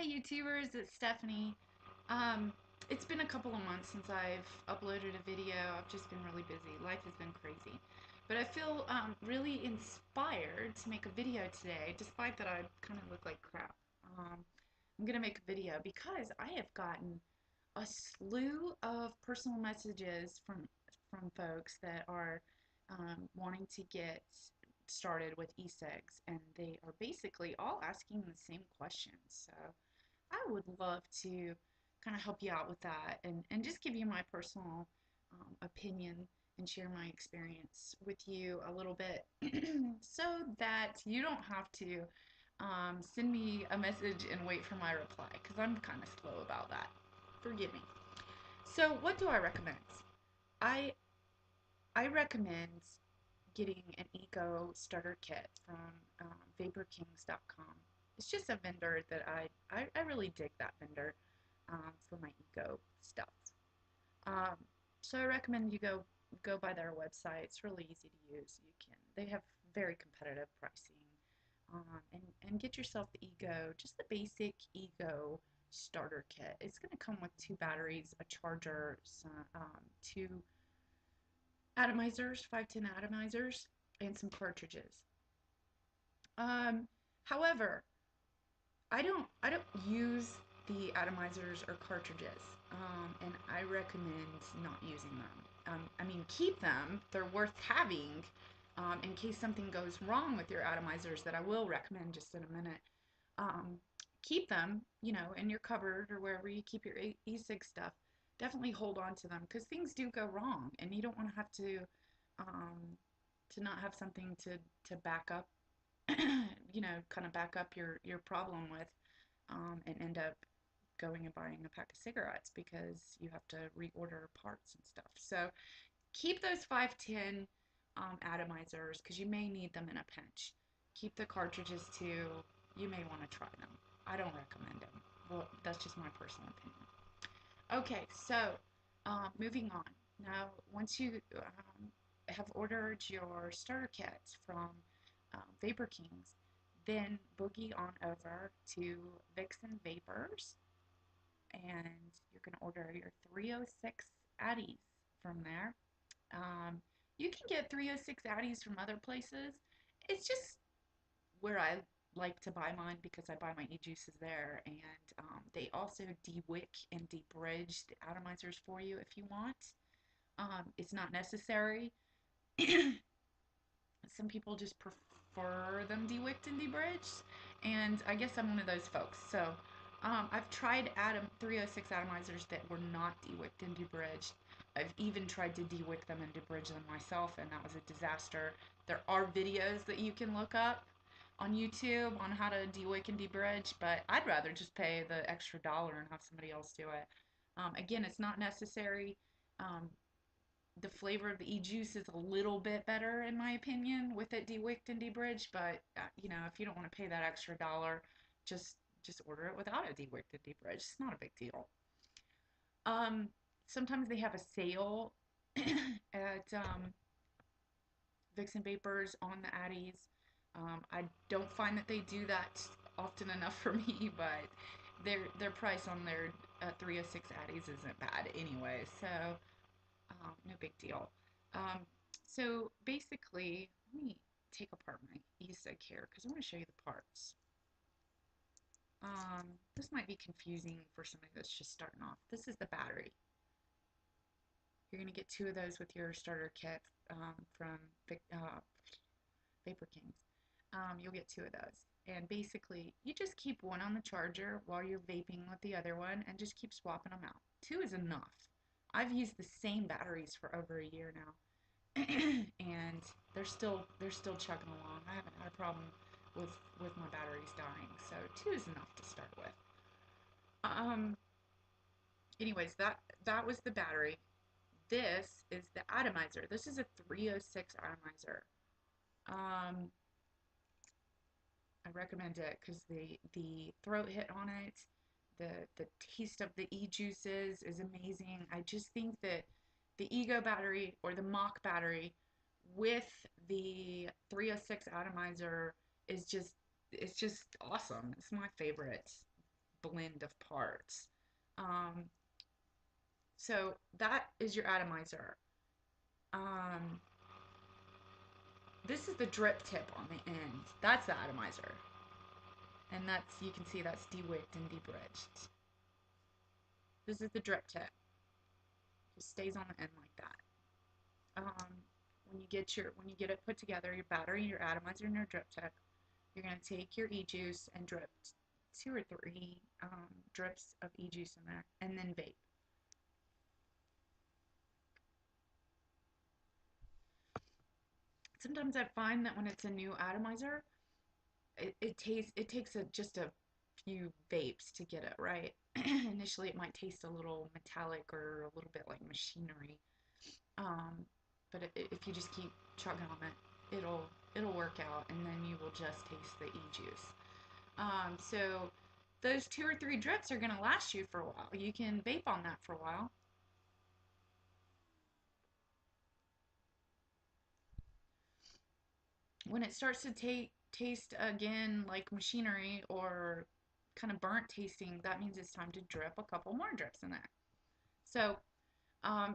YouTubers, it's Stephanie. It's been a couple of months since I've uploaded a video. I've just been really busy. Life has been crazy. But I feel really inspired to make a video today, despite that I kind of look like crap. I'm going to make a video because I have gotten a slew of personal messages from folks that are wanting to get started with e-cigs, and they are basically all asking the same questions. So I would love to kind of help you out with that and just give you my personal opinion and share my experience with you a little bit so that you don't have to send me a message and wait for my reply, because I'm kind of slow about that. Forgive me. So what do I recommend? I I recommend getting an eco starter kit from vaporkings.com. It's just a vendor that I really dig that vendor for my eco stuff. Um, so I recommend you go by their website. It's really easy to use. They have very competitive pricing, and get yourself the ego, just the basic ego starter kit. It's going to come with 2 batteries, a charger, two atomizers, 510 atomizers, and some cartridges. Um, However, I don't use the atomizers or cartridges, and I recommend not using them. I mean, keep them; they're worth having in case something goes wrong with your atomizers. That I will recommend just in a minute. Um, Keep them, in your cupboard or wherever you keep your e-cig stuff. Definitely hold on to them because things do go wrong, and you don't want to have um, to not have something to back up, kind of back up your problem with, and end up going and buying a pack of cigarettes because you have to reorder parts and stuff. So keep those 510 atomizers because you may need them in a pinch. Keep the cartridges too. You may want to try them. I don't recommend them. Well, that's just my personal opinion. Okay, so moving on. Now, once you have ordered your starter kit from Vapor Kings, then boogie on over to Vixen Vapors, and you're going to order your 306 Addies from there. Um, you can get 306 Addies from other places. It's just where I like to buy mine because I buy my e-juices there, and they also de-wick and de-bridge the atomizers for you if you want. It's not necessary. Some people just prefer them de-wicked and de-bridged, and I guess I'm one of those folks. So I've tried 306 atomizers that were not de-wicked and de-bridged. I've even tried to de-wick them and de-bridge them myself, and that was a disaster. There are videos that you can look up on YouTube on how to de-wick and de-bridge, but I'd rather just pay the extra dollar and have somebody else do it. Again, it's not necessary. Um, the flavor of the e-juice is a little bit better in my opinion with it de-wicked and de-bridged, but if you don't want to pay that extra dollar, just just order it without it de-wicked and de-bridged. It's not a big deal. Um, Sometimes they have a sale at Vixen Vapors on the Addies. I don't find that they do that often enough for me, but their price on their 306 Addies isn't bad anyway, so no big deal. Um, so basically, let me take apart my e-cig here because I want to show you the parts. This might be confusing for somebody that's just starting off. This is the battery. You're going to get 2 of those with your starter kit from Vapor Kings. You'll get 2 of those. And basically, you just keep one on the charger while you're vaping with the other one and just keep swapping them out. 2 is enough. I've used the same batteries for over a year now, and they're still chugging along. I haven't had a problem with my batteries dying, so 2 is enough to start with. Um, Anyways, that was the battery. This is the atomizer. This is a 306 atomizer. Um, I recommend it because the throat hit on it, the taste of the e-juices is amazing. I just think that the Ego battery or the Mach battery with the 306 atomizer is just it's just awesome. It's my favorite blend of parts. Um, so that is your atomizer. Um, this is the drip tip on the end. That's the atomizer. And that's, you can see that's de-wicked and de-bridged. This is the drip tip. Just stays on the end like that. When you get it put together, your battery, your atomizer, and your drip tip, you're gonna take your e-juice and drip 2 or 3 drips of e-juice in there, and then vape. Sometimes I find that when it's a new atomizer, it takes just a few vapes to get it right. Initially, it might taste a little metallic or a little bit like machinery. Um, but if you just keep chugging on it, it'll work out, and then you will just taste the e-juice. So those 2 or 3 drips are gonna last you for a while. You can vape on that for a while. When it starts to taste again like machinery or kind of burnt tasting, that means it's time to drip a couple more drips in there. So,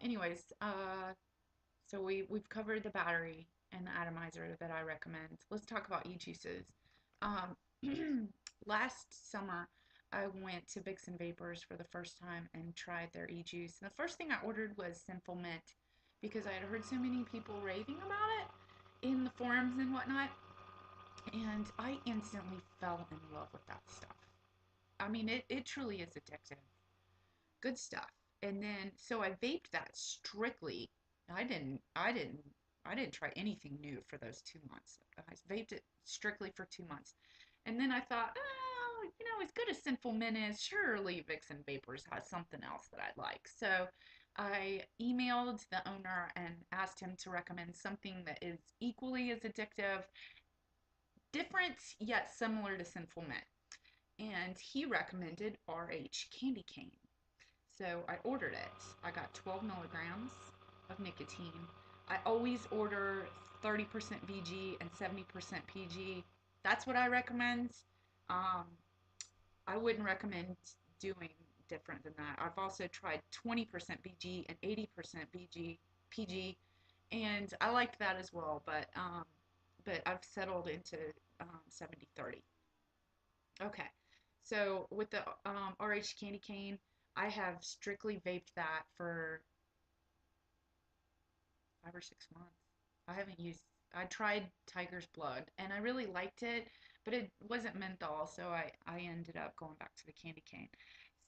anyways, so we've covered the battery and the atomizer that I recommend. Let's talk about e-juices. Um, last summer, I went to Vixen Vapors for the first time and tried their e-juice. And the first thing I ordered was Sinful Mint because I had heard so many people raving about it in the forums and whatnot. And I instantly fell in love with that stuff. I mean, it truly is addictive. Good stuff. And then, so I vaped that strictly. I didn't try anything new for those 2 months. I vaped it strictly for 2 months. And then I thought, oh, as good as Sinful Mint is, surely Vixen Vapors has something else that I'd like. So I emailed the owner and asked him to recommend something that is equally as addictive, different yet similar to Sinful Mint. And he recommended RH Candy Cane. So I ordered it. I got 12 milligrams of nicotine. I always order 30% VG and 70% PG. That's what I recommend. Um, I wouldn't recommend doing different than that. I've also tried 20% VG and 80% PG, and I liked that as well. But I've settled into 70-30. Okay. So with the RH Candy Cane, I have strictly vaped that for 5 or 6 months. I haven't used. I tried Tiger's Blood and I really liked it, but it wasn't menthol, so I ended up going back to the candy cane.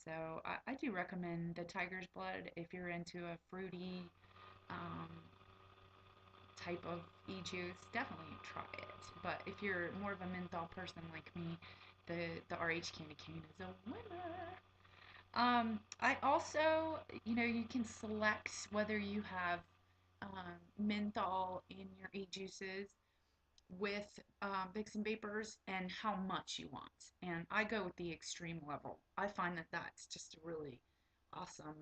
So I do recommend the Tiger's Blood if you're into a fruity um, type of e-juice. Definitely try it. But if you're more of a menthol person like me, the RH Candy Cane is a winner. I also, you can select whether you have menthol in your e-juices with Vixen Vapors and how much you want. And I go with the extreme level. I find that that's just a really awesome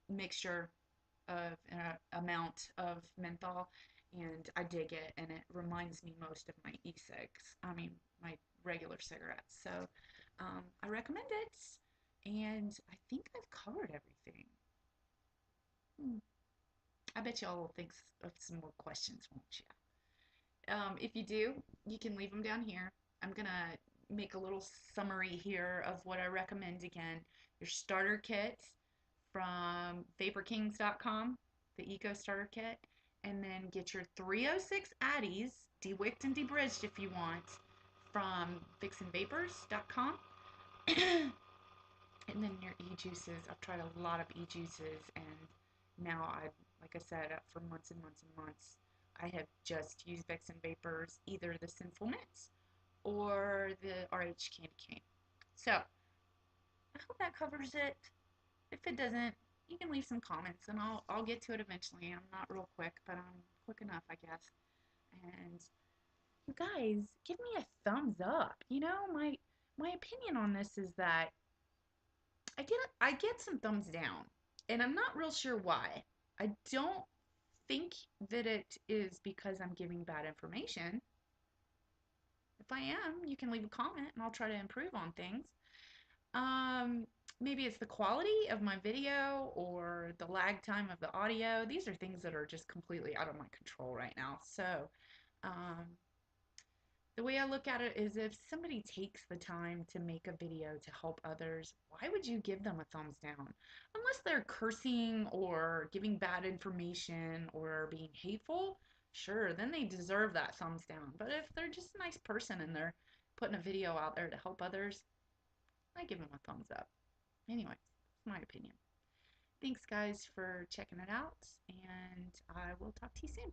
mixture of an amount of menthol, and I dig it, and it reminds me most of my e-cigs. I mean, my regular cigarettes. So I recommend it, and I think I've covered everything. Hmm. I bet y'all will think of some more questions, won't you? If you do, you can leave them down here. I'm gonna make a little summary here of what I recommend again. Your starter kit from vaporkings.com, the Eco Starter Kit, and then get your 306 Addies, de-wicked and de-bridged if you want, from vixenvapors.com. And then your e-juices. I've tried a lot of e-juices, and now like I said, for months and months and months, I have just used Vixen Vapors, either the Sinful Mints or the RH Candy Cane. So I hope that covers it. If it doesn't, you can leave some comments, and I'll get to it eventually. I'm not real quick, but I'm quick enough, I guess. And you guys, give me a thumbs up. My opinion on this is that I get some thumbs down, and I'm not real sure why. I don't think that it is because I'm giving bad information. If I am, you can leave a comment and I'll try to improve on things. Um, Maybe it's the quality of my video or the lag time of the audio. These are things that are just completely out of my control right now. So, um, the way I look at it is if somebody takes the time to make a video to help others, why would you give them a thumbs down? Unless they're cursing or giving bad information or being hateful, sure, then they deserve that thumbs down. But if they're just a nice person and they're putting a video out there to help others, I give them a thumbs up. Anyways, that's my opinion. Thanks, guys, for checking it out, and I will talk to you soon.